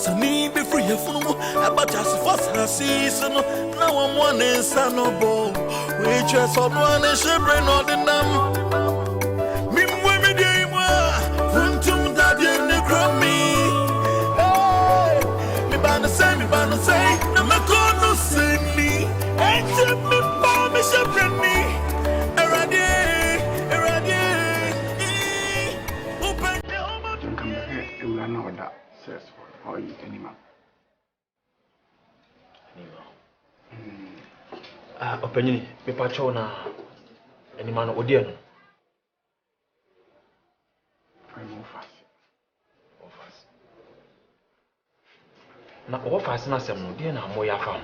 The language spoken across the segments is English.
a need be free of no about just for a season. Now I'm one in Sanobo. We just on one and shivering on the num. Me women, they were Funtum Daddy and the Grammy. Me banner say, no, my God, no, see me. And me, Mammy, shivering me. Says for you anima. Opinion, me pachona any man odiano. I'm off. Na offers na sem no de na moya fam.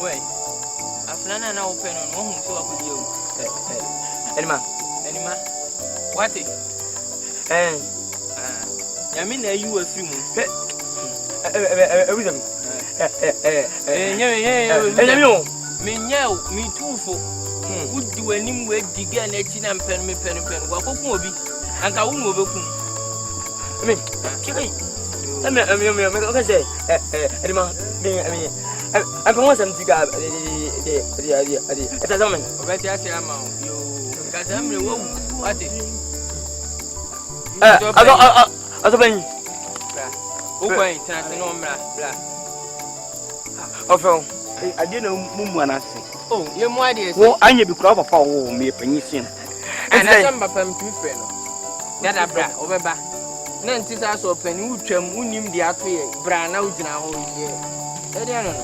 Wait. Aflana na open on one so I could you. Anima. What it? I mean, you a few. Me too for. Would do any way dig and etching and pen. What will be? And I won't overcome. I mean, I'm going to take up the idea. It's a woman. But I say, I'm you got them. What it? I don't mean, okay, no blah. oh, I didn't know when I say, Oh, you're more dear. well, I need to crop a power, me a penny. And I am a pen to friend. That I brought over back. None tis us open, who trim, who knew the athlete, brown out in our whole year. I don't know.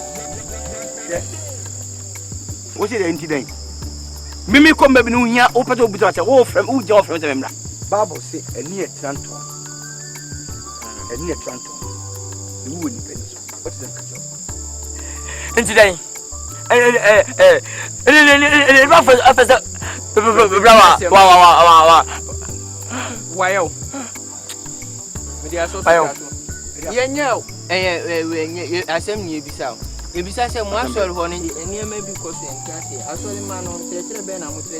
What's it ain't today? Mimi come back in here, open up with us, all from who job from them. Bible say, a near Tranto. A near Tranto. You wouldn't pay. What's the matter? And today, Wow. Yeah, I send you beside. If you say one sort of honey, and you may be costly and can't I saw the man on the Ben. I'm with the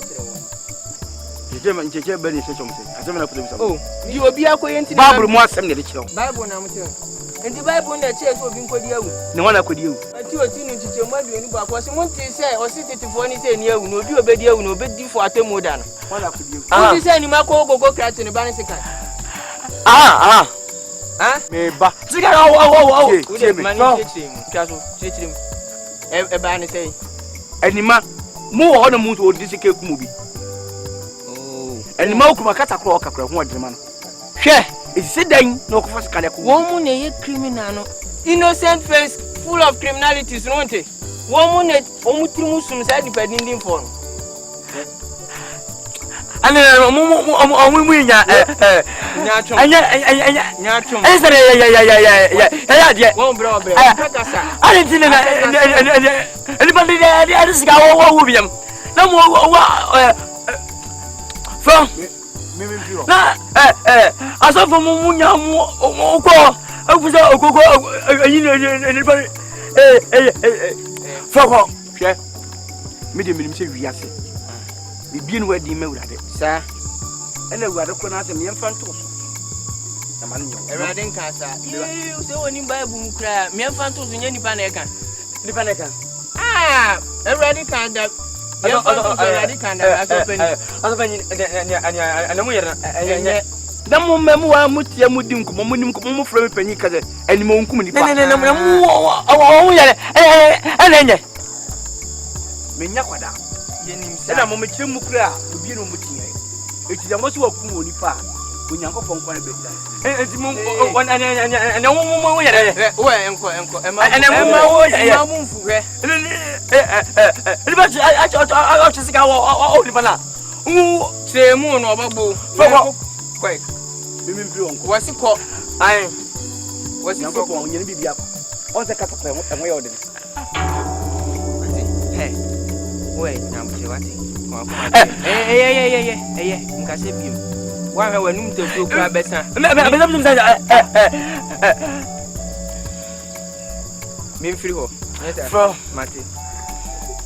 German Benny says something. I don't know. Oh, you will be acquainted. Bible more some little Bible, and the Bible in the church will be called you. No one could you. Until a teenage teacher, what do you want to say or sit it for anything you will be obeyed, you will be for a more than one I could do. You say you might go crack in the banner. Me ba. A banner say, Anima, more on the moon to this cake movie. Oh, and the Malcolm Cata Clock, one man. Share, it's said then, no first kind of woman, a criminal, innocent face full of criminalities, won't it? Woman, almost inside depending for. And we begin where the mail, sir. And I would recognize me and Fantos. The man, a riding casa. You say when you buy boom cry, me and Fantos in any paneca. The paneca. Ah, a riding kind of. I don't the moment I must hear Mudim, Mudim, from Penica, and Monkum. Minyakwada. And I'm a mature clear to be no mutin. It is a most of Muni Pa, when you go from one bit. And it's one and a woman, I just go Livana. Who say moon or babu? Quite. What's it called? I was it called? You be up. All the catapult and we ordered. Hey. Wait, I'm sure. Yeah. Mukasebim. Why when you to grab better? Me free ho. Yes, for Mate.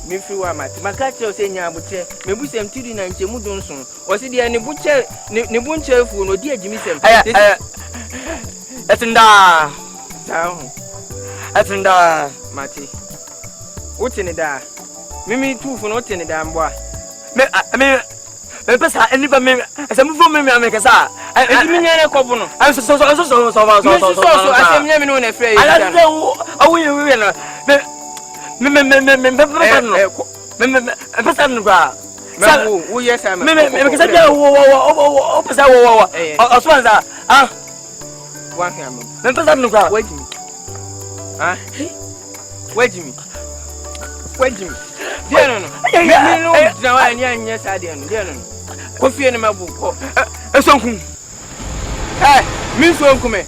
Me free wa Mate. Makachi o say nya buche. Me bu sem tiri na nchemu donson. O say dia ne buche ne bunche fu no dia jimi sem. Etinda. Sao. Etinda Mate. Wotini da. Mimi too for not in the damn boy. I mean, and if I may, as a move for me, I make a sa. I mean, a couple. I'm so I am never known afraid. I don't know. Oh, we will. Oh, yes, I'm because I know. Wait, Jimmy. No. Yes, I didn't. Coffee in my book. A song. Hey, Miss Wonkume.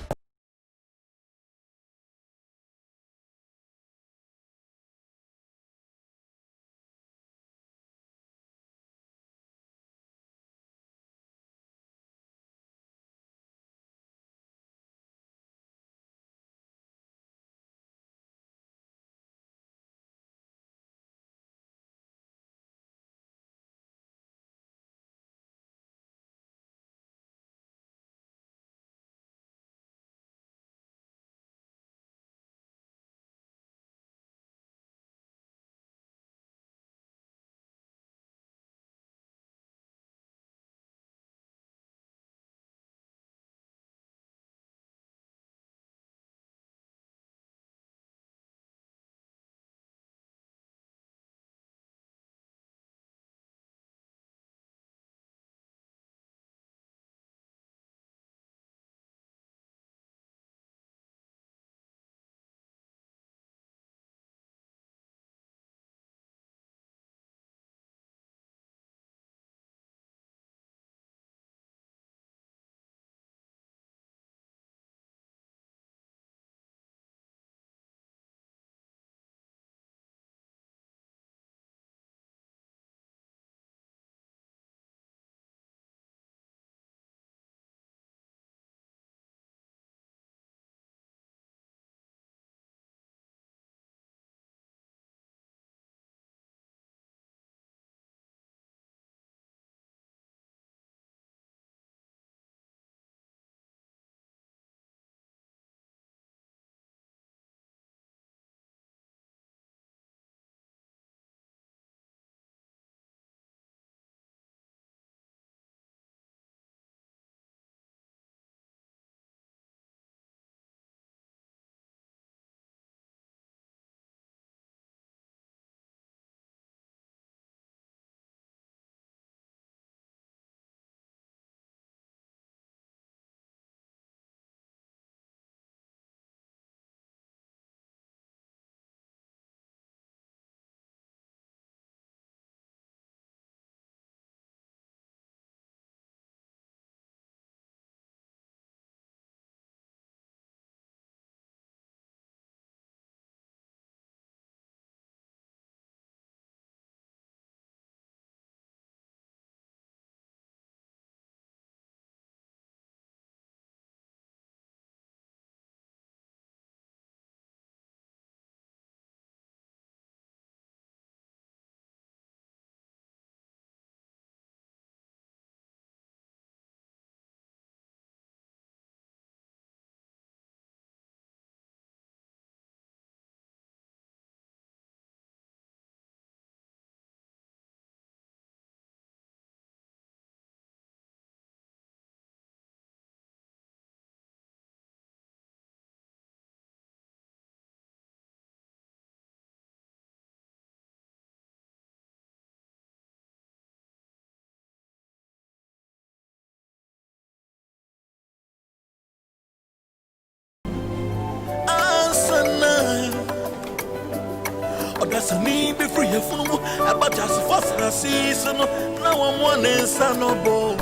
that's a need be free from about just for a season. Now I'm one in Sanobo,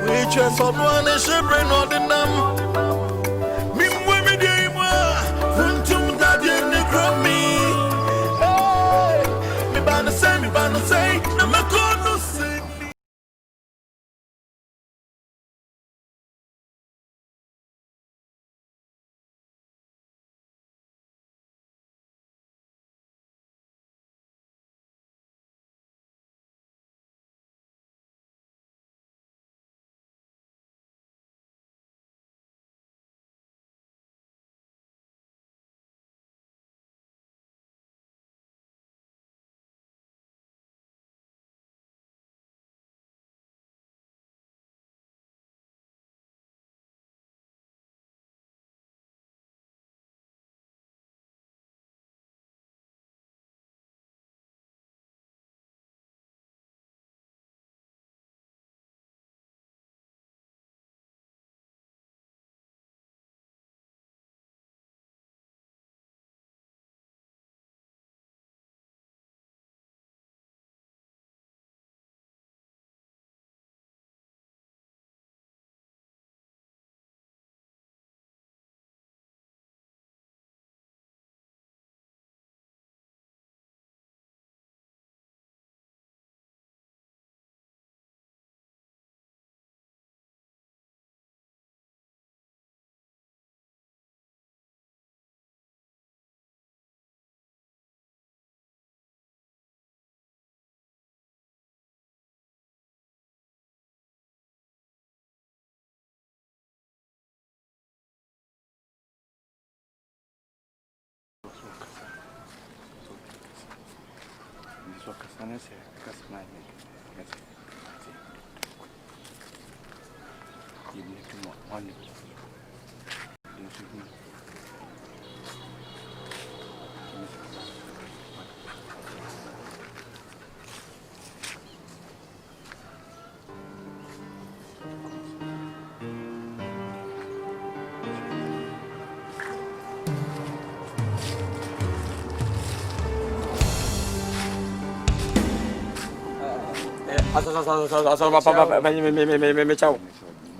which is on one and shivering on the numb. Women, they were from that in the crummy. Me banner say, no, my God, no say.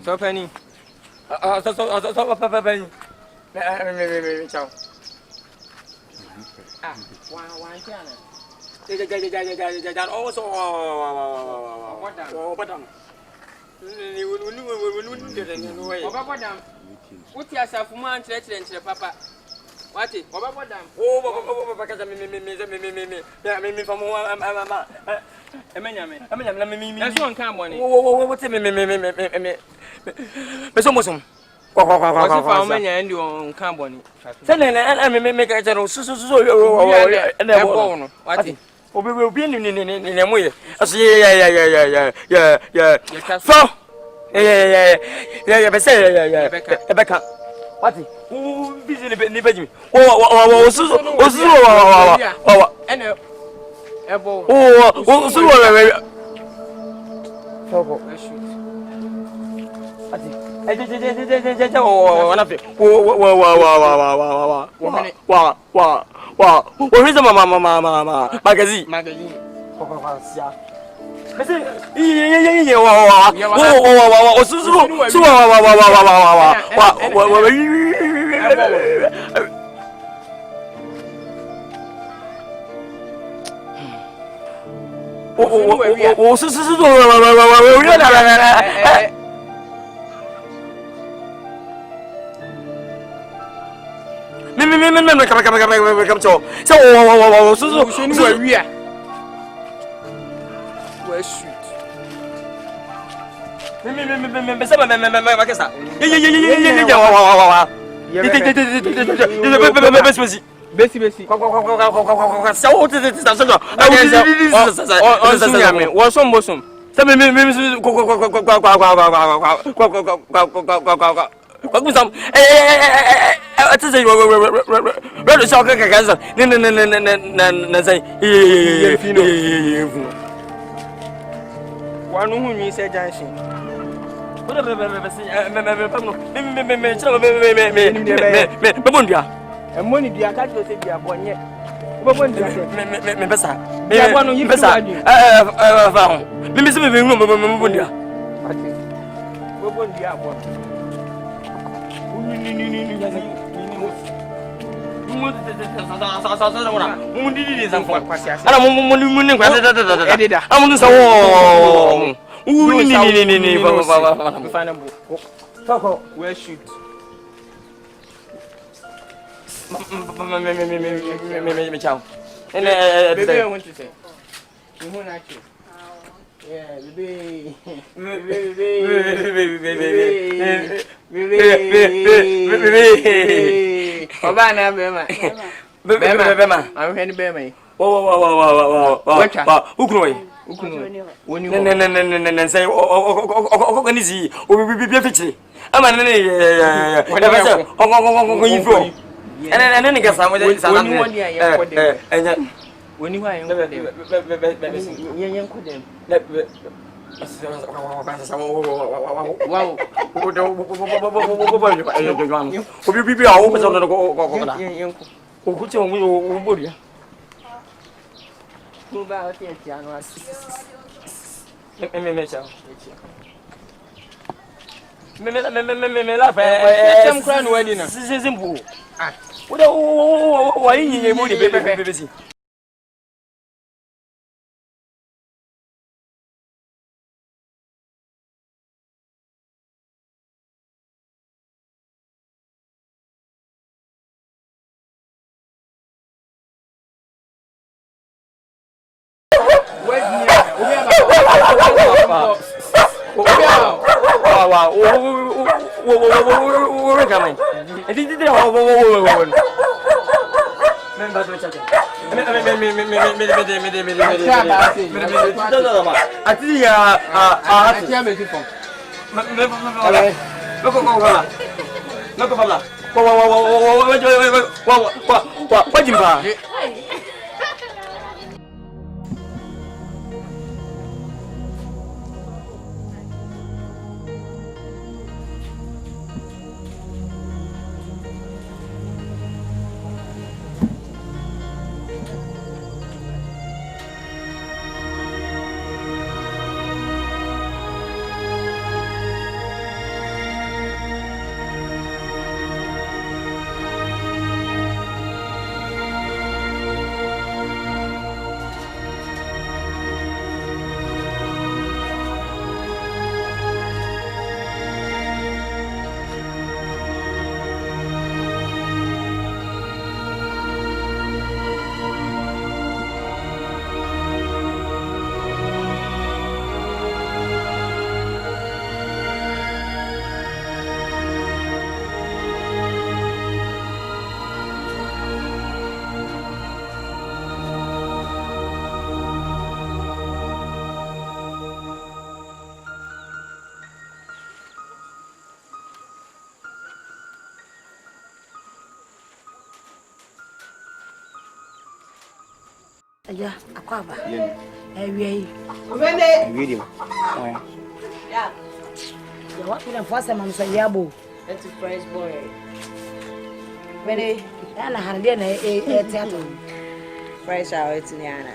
So penny. Penny. Ciao. Ah, one channel. Also, what done? What yourself, man, papa. What it? What about them? Oh, because I mean, from that's one come on. What's me? And you on carbon. Send and make a general so and I won't. What it? We will be in a way. I see, yeah. So, yeah, Rebecca. What? Who visited the bedroom? Oh, Me pesa. Me pesa. Me miss me bundia. Bundia abo. Yeah, akwaba. Ewie. Obende. Ewie. Yeah. You want me to force him say yabo. That's a fresh boy. Bene, ana hande na theater. Fresh out it's Niana.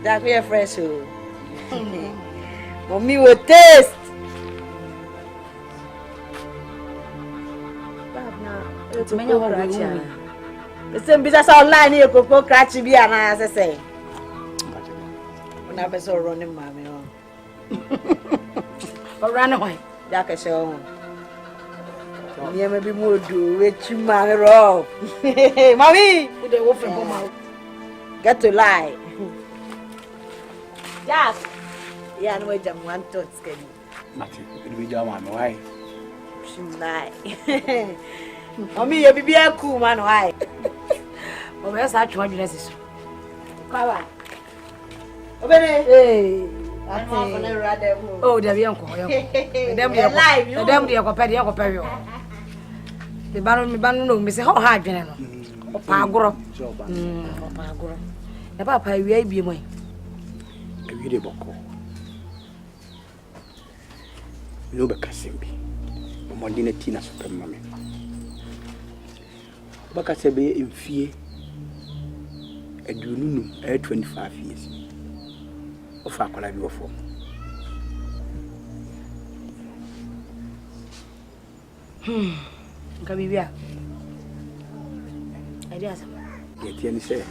That we are fresh. Mommy will taste. It's many of our the same business online here, Coco Cratchy be an as I say. When I was all running, mammy. Or run away. Jack a show. You may be more do which you mammy raw. Mommy, put the wolf in my get to lie. Jack, yeah, no way, jam one thought skinny. Matty, it will be your mammy. Why? She lie. Mommy, you be a cool man. Why? Oh, where's that 200? Come on. Hey, oh, the young coil. Them, dear companion, companion. The baron, me ban, me say, how hard, General. Oh, Pagro. Pagro. The papa, we be away. A video book. No, but Cassimbi. Mondina Tina Super Mammy. Baka sebe in fear adununu 25 years ofa akola bi ofo nka bibia idea sa ye tie ni se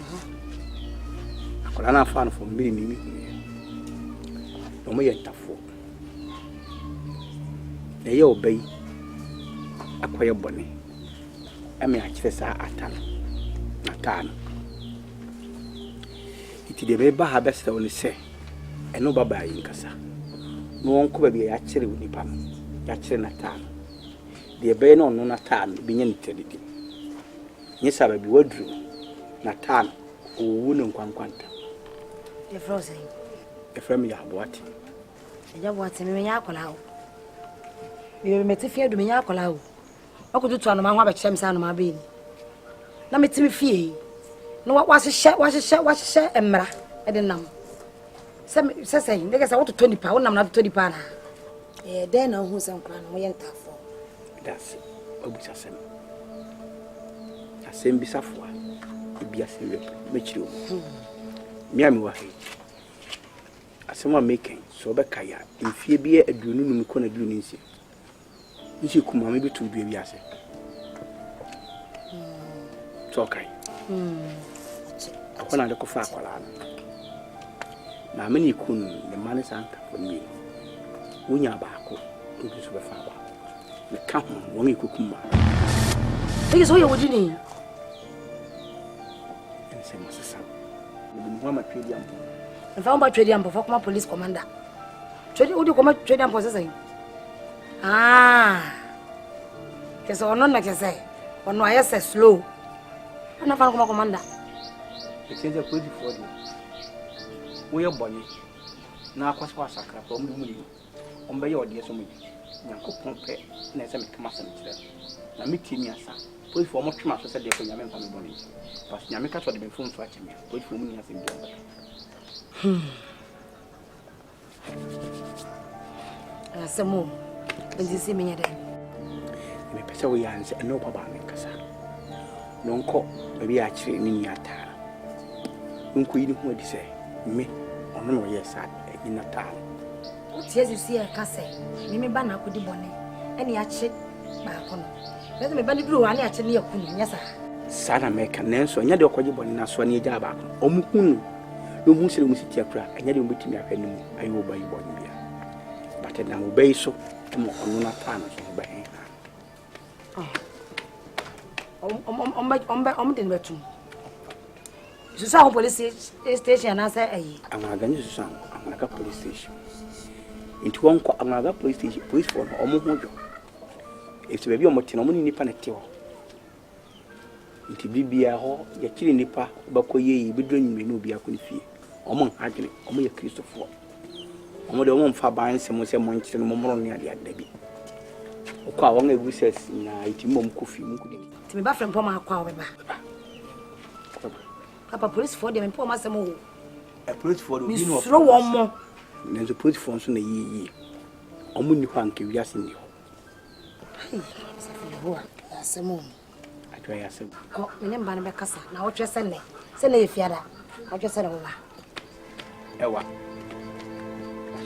akola na fa no fo mbiri ni mi no mo ye tafo na ye obey akoye bone ame a kire sa atano atano iti de be ba ha besta woni se eno baba yi nkasa no wonko ba bi ya kire woni pa no ya kire na atano de be no no na atano bi nya ni tedidi nyi sa ba bi wadru na atano owu ne nkwankwanta the frozen efrem ya boati ya boati me nya akola o me metifia do me nya akola o akututu anoma ho abekye me anoma be ni na metimi fie no wahye emra e de nam se ndege sa woto 20 pa wonam na 20 pa na den na hu se nkwa no ye ntafo das obusa sem asem bisafo bia se we mechiri o miami wa he asem wa making so be kaya mfie bia aduonu num ko na aduonu nsi nsi kuma me betu dua bi ase okay akona de ko fa akwala na me ni kun de mane sanka for me wonya ba ko ndu so be fa ba me ka ho wo me kokuma e so ye wodi ni ense mo sesa me mo ma twedi ampo nfa mba twedi ampo fa kuma police commander twedi odi kuma twedi ampo sesa kesa ono na kesa ono ayese slow ana fa kuma commander ekeze police for you wo ye boni na akwaso asakra pa mu ni ombe ye ode so mu nyankopon pe na se me kama se mkire na mitimi asa police for mo twema so se de ko nyame nfa me boni pas nyame ka so de me fun so akemi police for mu ni ase bi asemo ndisi menya den me pese wo yanse no baba me kasa no nko baby a kire ni ni atara nko yi ni hu adi se me ono no ye sa ni na ta o tie su sie ka se me ba na akodi bone ene a kye ba ko no be me ba ni duru wa ne a kye ne yakunu nya sa sana me ka nenso nya de okoje bone na so ne ja ba ko omukunu no mu sire mu sitia kura anya de mbetimi ahwa ni mu ayo ba yi bone bia bate na mo be so mo ono na ta no so ba he den betum susa ho police station na say ayi amaga ni susa amaga police station into wonko amaga police station police for omo hojo if be bi omo tino omo ni nipa na tewo nti bibia ho ya kiri nipa bakoye yi bidro nyime no bia ko ni fie omo hadwene omo ya kristofo omo de omo mfa ban se mo se mo nkire no mo ne ade adabi okwa won egusas na itimom kofi mu kudi ti me ba frem pom akwa we ba papa police for dem pom asem o police for do you know so wo mo nenzo police for so na yi omo ni ho anke wi ase ni ho asem o atwa ya asem ko me mba na be kasa na wo twese ne se na ye fiada wo twese ne wo ba ewa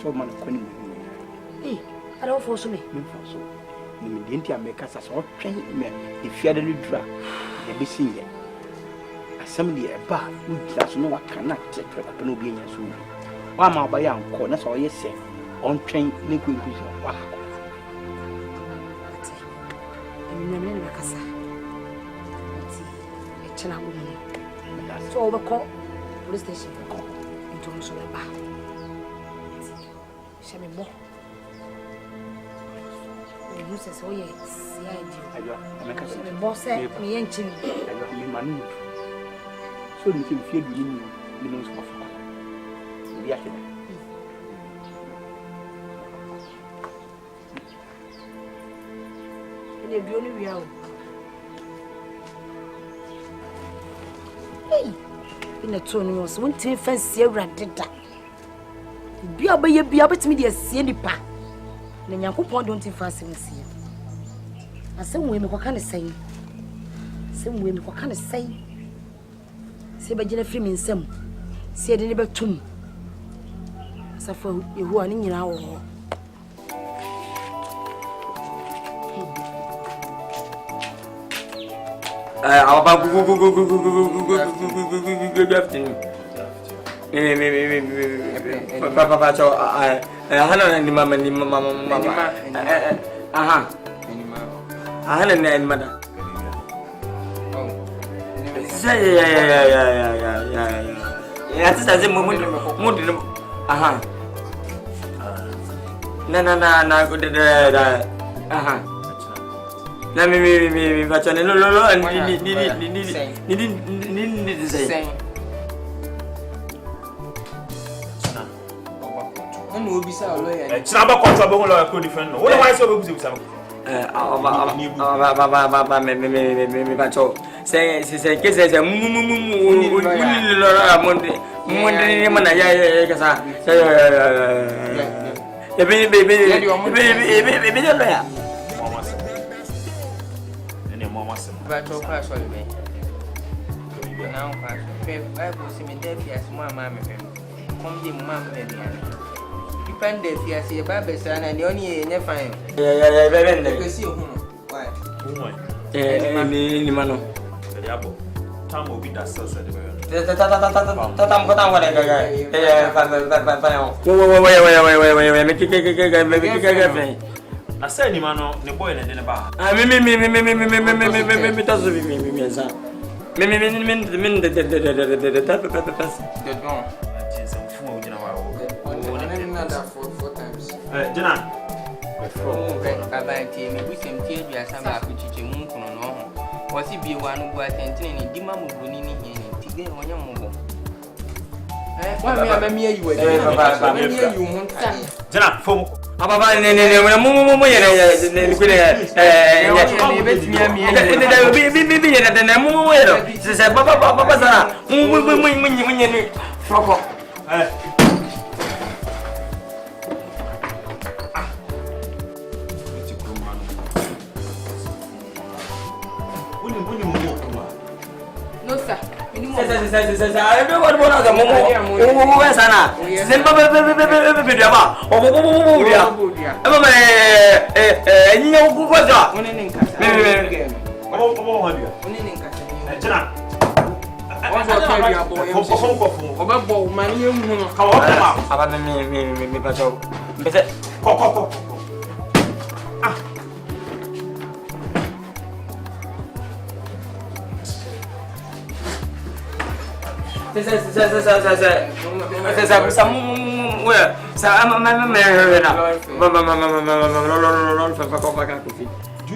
so man ko ni mu ara wo fo so me fo so ni denti ameka sa so twen me efiade no dura de be sinye asem de eba udira so no waka na tetre papa no bi enya so wa ma ba ya nko na so yese on twen ne kunku so wa ni me ne bekasa ti e chena wo ni so we ko police station ko into so le ba shame mo Musa so ye CID ayo ameka se boss me yenchi ayo me manu so ni fie du ni no so fa bi ake ni bi oni wi awo ina to ni so won tin fancy awrade da bi abaye bi abetimi de asie nipa na nyankopon don't fast nsi asem we me kwaka ne sai asem we me kwaka ne sai Se ba gina free me nsam. Se de ne betum. Safo yehu ani nyina wo. Papa so hana ni mama aha hana ni mama ya tisa mu aha na go da aha na mi bachane lo ni say no obisa lawyer china ba control be lawyer ko different no what why say obisa bisa me bacho say mu lawyer monde ni mana ya kasa be lawyer mama sem bacho kwa so le na kwa pe bible se me dey fias mo ama me kom di mo am me bia depend dey fias e ba be sa na ni oni e nye fine be be ko si hu no why ni mano ya bo tam obi da sell de be tam ko tam wala ga me na say ni mano ne boy ne de ba me tazo me sa me Jina. Abati me busem tie bia samba akuchiche mu kuno no ho. Wosi bie wa no bu atentene ni dima mu boni ni hie ni tige wonya mu bo. Wa me amami ayi wa. Me ayi mu nta. Jina fom. Ababa ne mu yere ne ku ne betimi ami bi yere ne mu yere se baba sana mu ni froko no sir. Do you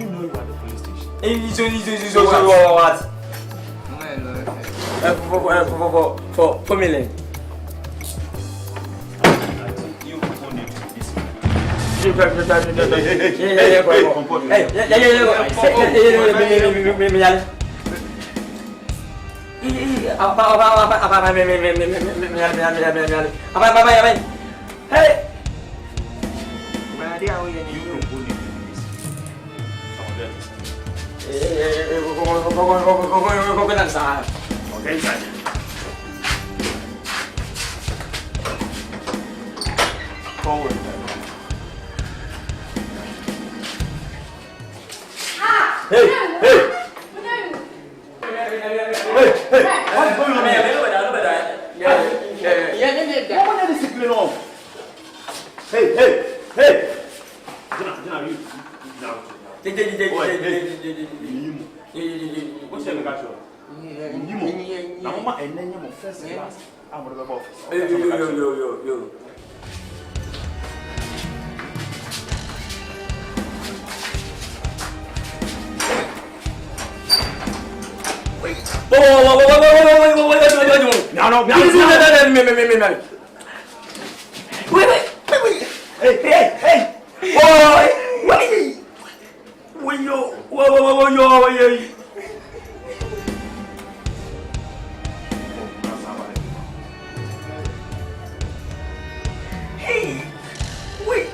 know you are the police station? What? For me. You people need to be Hey, what's going on here? What is discipline on? Hey. Jina, you. What's your name? Na mama enenye mo first class. I'm the office. Yo. Wait. Hey. Wait.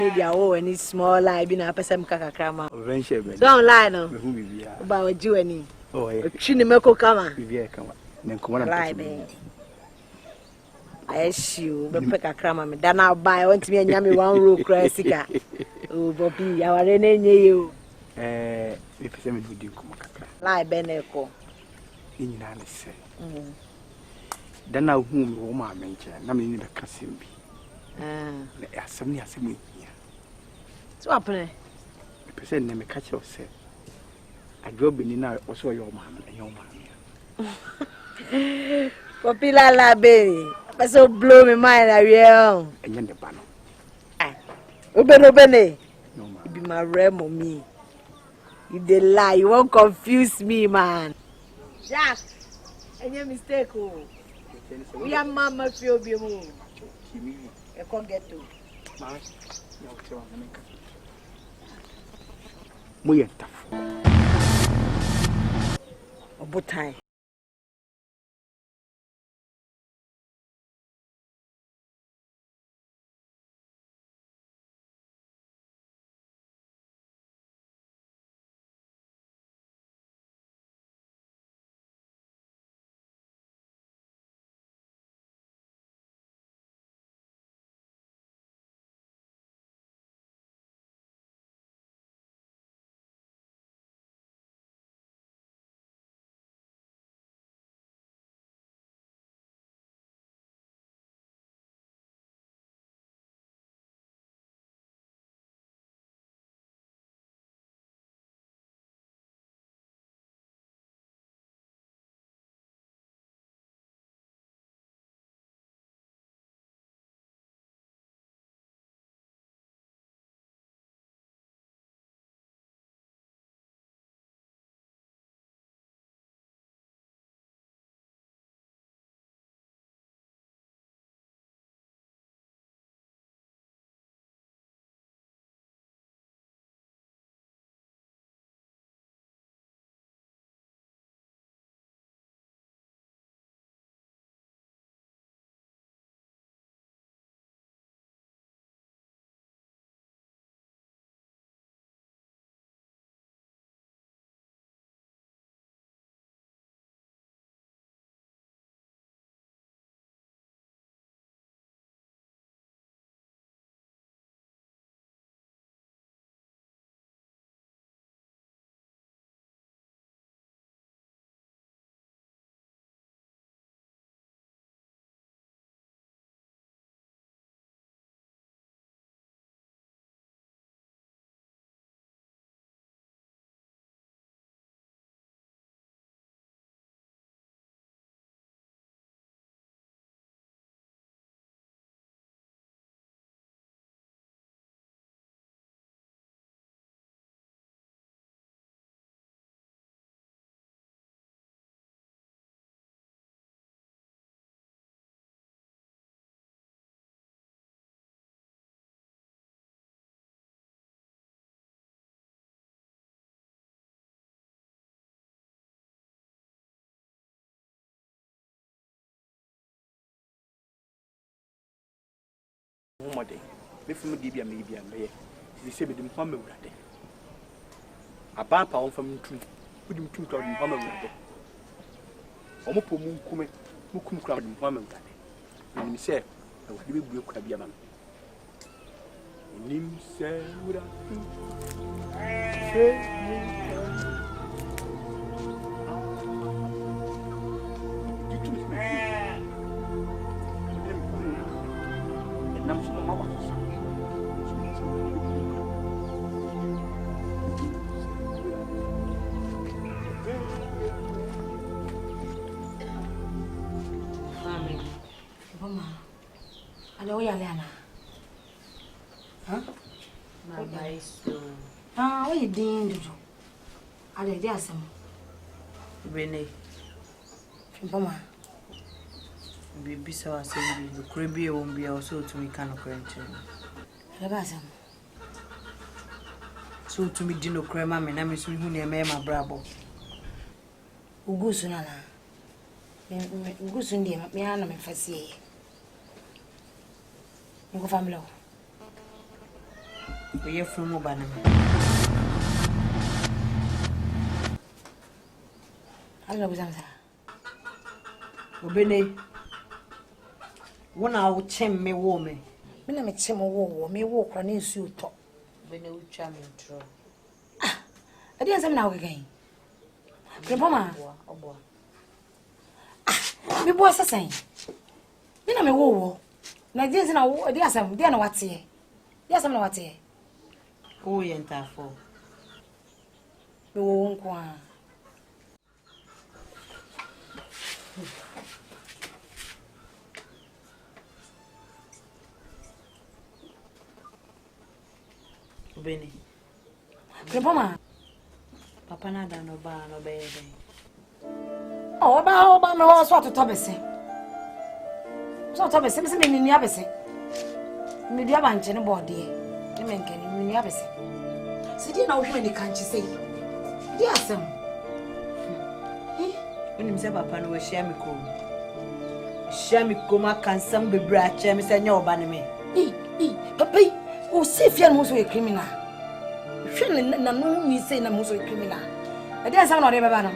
Media oh any small lie be na person kaka krama. Venture be. So online no. Me hu bibia. Ba waji wani. Oh yeah. Twini meko kama. Bibia kama. Na nkomana Lie be. Aishu be peka krama me da na buy want me anya me one row cry sika. Oh Bobby, aware na enye you. Me pese me di nkomo kakra. Lie be na eko. Nyina na se. Da na hu me wo ma menche na me ni be kasem bi. Na asem ni asem ni. So apne. Me pese na me ka che o se. Adwo ni na o so yo ma na yo ma. Popular la be. So blow me mind awie. Enye de ba no. Obene. No ma. Be my remo me. You dey lie, you won't confuse me, man. Jack, any mistake oh. We are mama feel be mo. I can't get to. Ma. No ke wa na me ka. Mo ye tafo. Obutai. Mode me fum di bia me bia me ye se be dim kwa me wurade aba pa won fam ntum udim tum ka dim kwa me wurade omo po mu nkume mu kum kra dim kwa me wurade nim se e wadi be bue kra bia ma nim se wurade nam so ma wa Mama, ale o yale ana. Mama iso. O yi din dudu. Ale di asem. Bene. Mama. Bibi sawa sebi the krebi e won bia so to me kan okrenche. Ale ba asem. So to me di no krema me na me so hu ne me ma brabo. Ugusu nana. Ugusu ndiye me ana me fasie. Ngo family. We are from Obana. I don't know what I'm saying. Obene. One hour chem me woman. Me na me chim wo me wo kra na nsu to. Obene ucha me tro. I didn't say na wo gain. Mama. Obo. Me bo sasan. Me na me wo. Na didn't say na wo dey asam, dey na wate. Dey asam na wate. Who yenta for? Me wo nko a. Obene. Mama. Papa na da no ba no be den. Oh, ba me ho so to bese. So to bese, me se me ni abese. Me dua ba nche ne bode e. Ne me nke ni abese. Si di na wo hwe ni kanchi sei. Di asem. Onim se papa no we share me ko. Share me ko ma kansam bebre a che me se nya oba ne me. Papa, o se fia no so e criminal. Hwe na no mi sei na mo so e criminal. E dey asem na o dey baba no.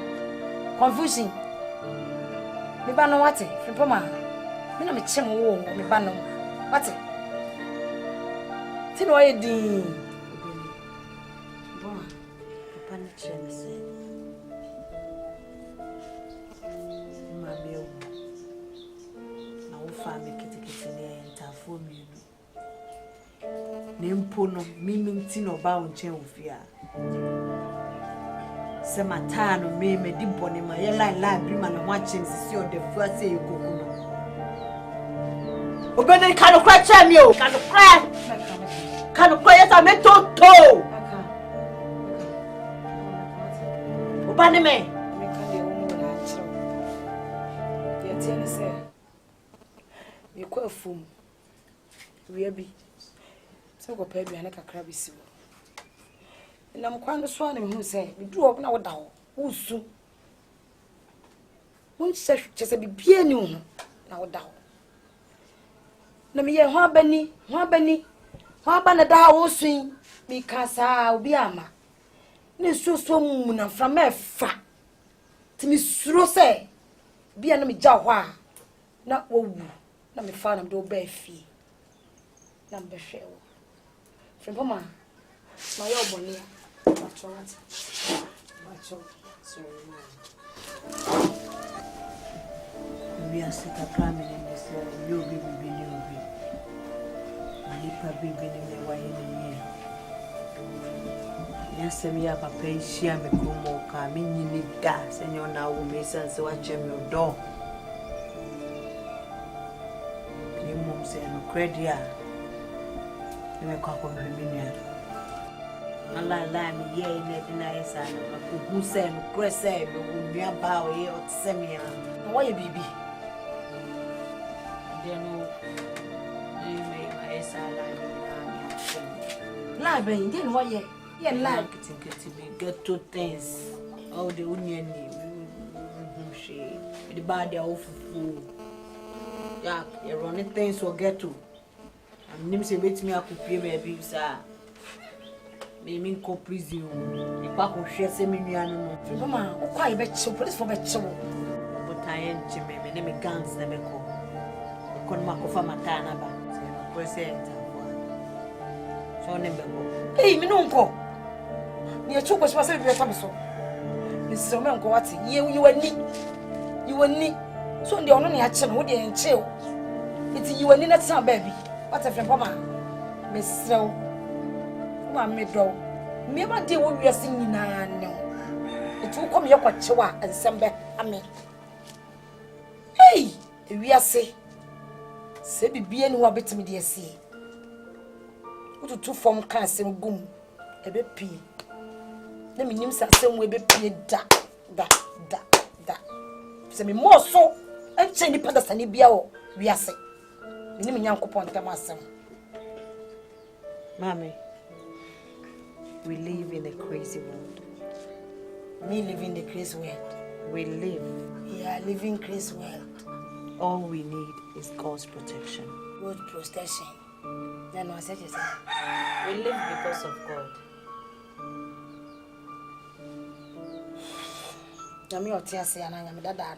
Confusion. Me ba no wate, fripo ma. Me na me chem wo me ba no. Wate. Ti no e din. Boma. Papa na chem se. Ma me o. Na wo fa me kitikiti ne entafo mi no. Ne mpo no mimi nti no ba wo nche ofia. Se matano me di bone ma ye line bi ma na watching sisi o de fua se ekoku no. Obene ka no kwa cha mi o, ka no kwa yesa me toto. Obane me. Me ka de wo na achiro. Ye tie ni se. Me kwa fum. Wi abi. Se ko pa aduane kakra bi si wo. Nam kwan so na me hu se bi du na wo da ho wo su won se chese bibie ni ho na wo da ho na me ye ho abani na da wo sun bi kasa obi ama ne so mu na fra me fa ti mi suro se bia na me gya ho a na wo wu na me fa na me do ba fi na me hwe wo frempo ma yo boni Macho. Sorry, we are sick of climbing in this. You be. My baby in the way in the year. Yes, me up a pay, she and me come come in, you need that, and you're now with me, so I check your door. You mum say, no credit. You may call me million. Allah me ye ne na yesa no who say no crese no nua ba o ye o tsemia na wo ye bibi de no me yesa la ben de no ye la kitin me get two things all the onion ni she the bad of fufu ya you run things will get to and nim say bet me akopie me abi sa me mean ko prison e pa ko hwe se me nua no no mama o kwa ye be chill police for be chill but I ain't me me gangs na me ko ma ko fa matana ba se no present so ne be ko me no nko ni e chu ko se be ta me so ni se me nko wate you wani so ndi ono ne a che no wo de en chill iti you wani na tsa ba bi what if mama me sew ma me do me ba de wo wiase nyina ne etu kom ye kwachewa ensembe ame hey wiase se bibie ni wo betimi de asie ututu fom kan asem gum ebe pie na me nim sa asem wo ebe pie da se me mo so enche ni pada sane bia wo wiase me nim nyankopon tam asem mami. We live in a crazy world. Me live in the crazy world. We live. Yeah, living crazy world. All we need is God's protection. God's protection. Then I said, We live because of God. I'm your tears, and I am that.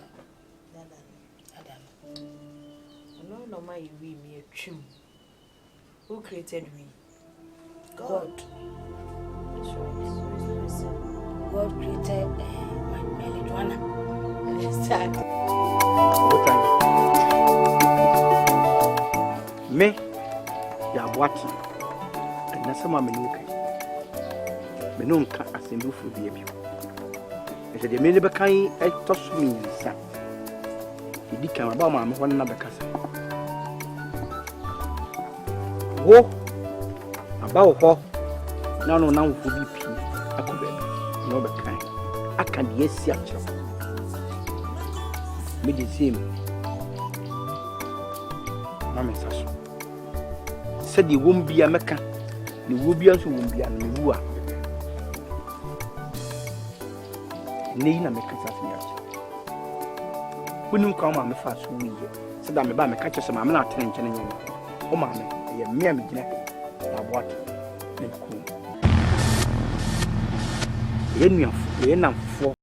No, my we me a trim. Who created we? God. That's right. God created my marijuana. Exactly. Me, ya what? And that's some men who can. Me no can assemble for the abuse. I said, the men never can toss me in sack. He did come about my one another cousin. Wo about ho now no for BP. I could be no but kind. I can yes see actually. Me the same. Mama saso. Said you won't be a mecca. You will be also won't be a new. Nina make it as me. When you come on me fast, we said I'm about me catch some. I'm not telling you. Oh, mammy, you're mere midnight. What? You're not for.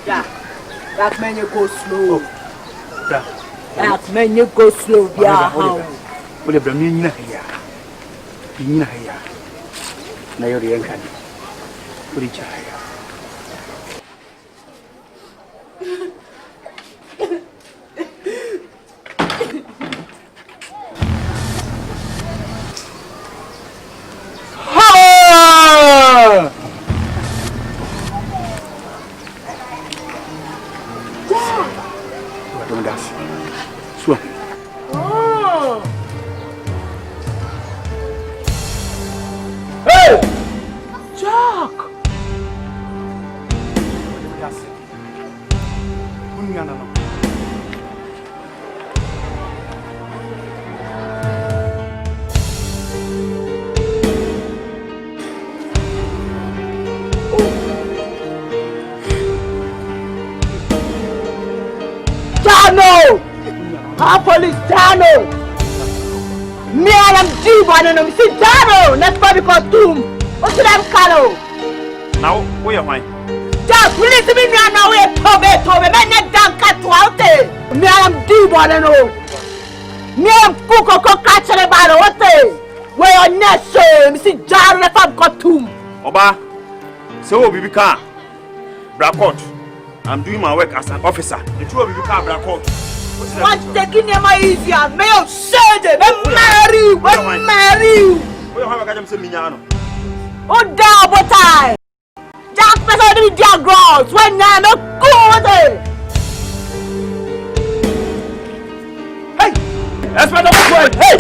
Yeah, that man you go slow. That man you go slow. Yeah, how? What the Bramina here? Pina here. Now you're the young candy. Put each eye. Don't gas. So. Oh. Hey! Jack! Gas. Unyana no. Tano! Our police, Tano! Me and I'm G-Boy and I'm see Tano! Next body costume! What's that color? Now, where am I? Just release me now, we're Tobe, man, that damn cat to out there! Me and I'm G-Boy and I'm me and Kuko catch the battle, what's it? Where your next show? Me see Jaro the fab costume! Oba, so we become Blackcourt. I'm doing my work as an officer. The two of you become Blackcourt. What's taking them easier? May you say them, marry you, marry you! What do you have to say, Mignano? Oh, damn, what time? Jack, better than their girls when I'm not good. Hey, that's my number. Hey,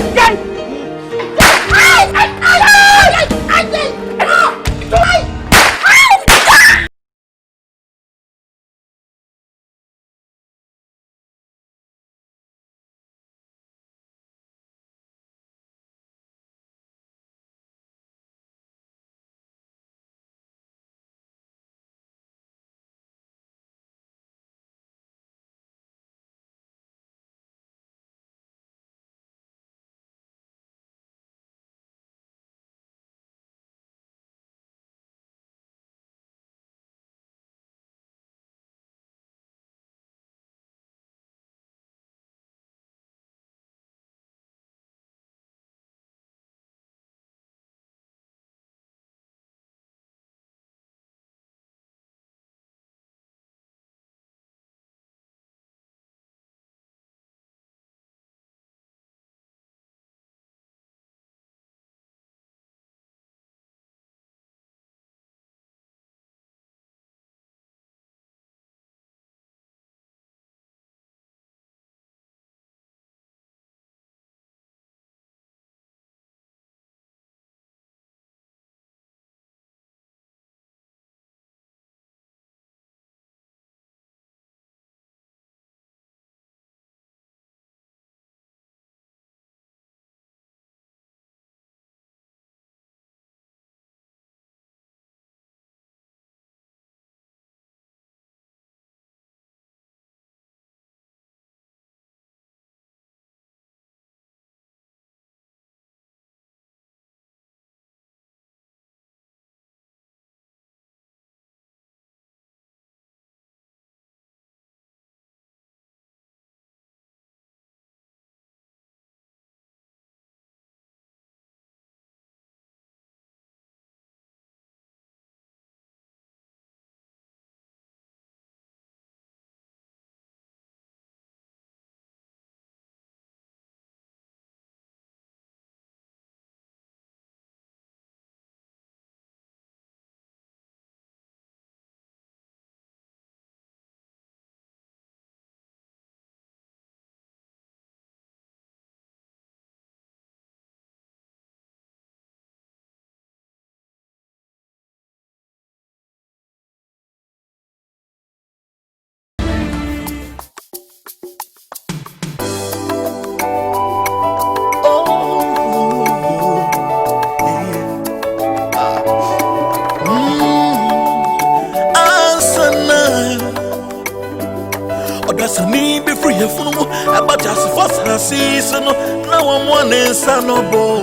That's a need be free for about just first season. Now I'm one in Sanobo.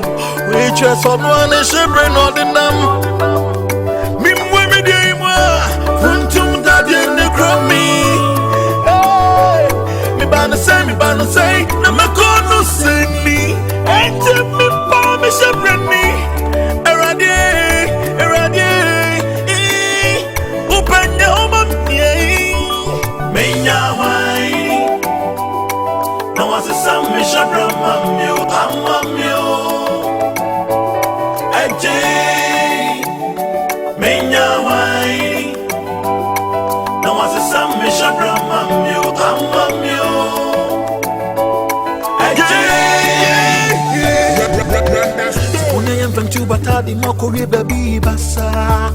We just on one and she bring all the num. Me women, Funtum daddy in the crummy. Me banner say, Namakono send me. And tip me, palm, she bring me. Eradi, open your home, Menya. Some mission from you, I'm you. AJ, Menya wine. Now, what's some mission from you, I'm you. to batadi moko baby basa.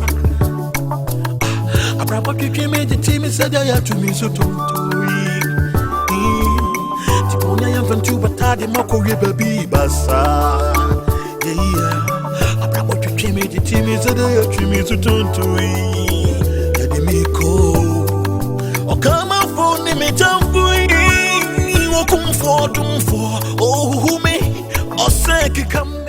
Abraba kiki me the team said ya to me so tontoi. Tiponya yam to batadi moko baby basa. Yeah. Abraba kiki me the team said ya to me so tontoi. Yadi me ko. O come out for me tambui. O come for dum for. Oh who me. O say come